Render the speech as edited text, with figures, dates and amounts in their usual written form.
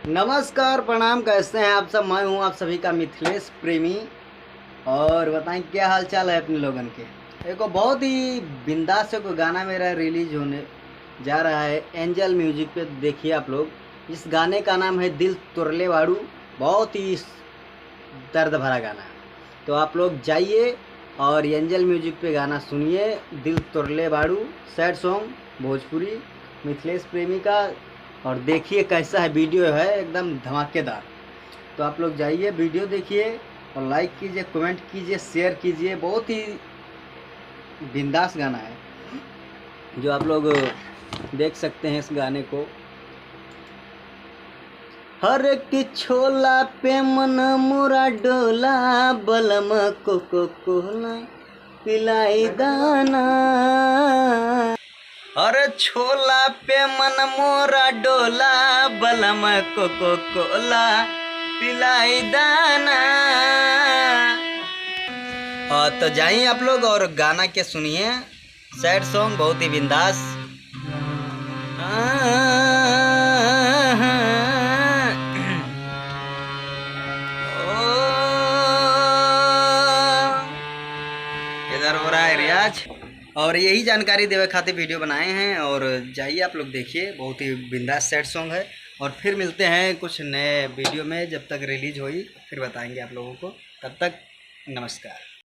नमस्कार, प्रणाम। कैसे हैं आप सब? मैं हूं आप सभी का मिथिलेश प्रेमी। और बताएं क्या हाल चाल है अपने लोगन के। एक बहुत ही बिंदास को गाना मेरा रिलीज होने जा रहा है एंजल म्यूजिक पे। देखिए आप लोग, इस गाने का नाम है दिल तुरले वाड़ू। बहुत ही दर्द भरा गाना है, तो आप लोग जाइए और एंजल म्यूजिक पे गाना सुनिए। दिल तुरले बाड़ू सैड सॉन्ग भोजपुरी मिथिलेश प्रेमी का। और देखिए कैसा है, वीडियो है एकदम धमाकेदार। तो आप लोग जाइए, वीडियो देखिए और लाइक कीजिए, कमेंट कीजिए, शेयर कीजिए। बहुत ही बिंदास गाना है जो आप लोग देख सकते हैं इस गाने को। हर एक छोला पे मन मुरा डोला, बलम कोको कोला पिलाई दाना। अरे छोला पे मन मोरा डोला, बलम कोको कोला पिलाई दाना। तो जाइए आप लोग और गाना के सुनिए। सैड सॉन्ग बहुत ही बिंदास। इधर हो रहा है रियाज, और यही जानकारी देवे खातिर वीडियो बनाए हैं। और जाइए आप लोग देखिए, बहुत ही बिंदास सैड सॉन्ग है। और फिर मिलते हैं कुछ नए वीडियो में, जब तक रिलीज होई फिर बताएंगे आप लोगों को। तब तक नमस्कार।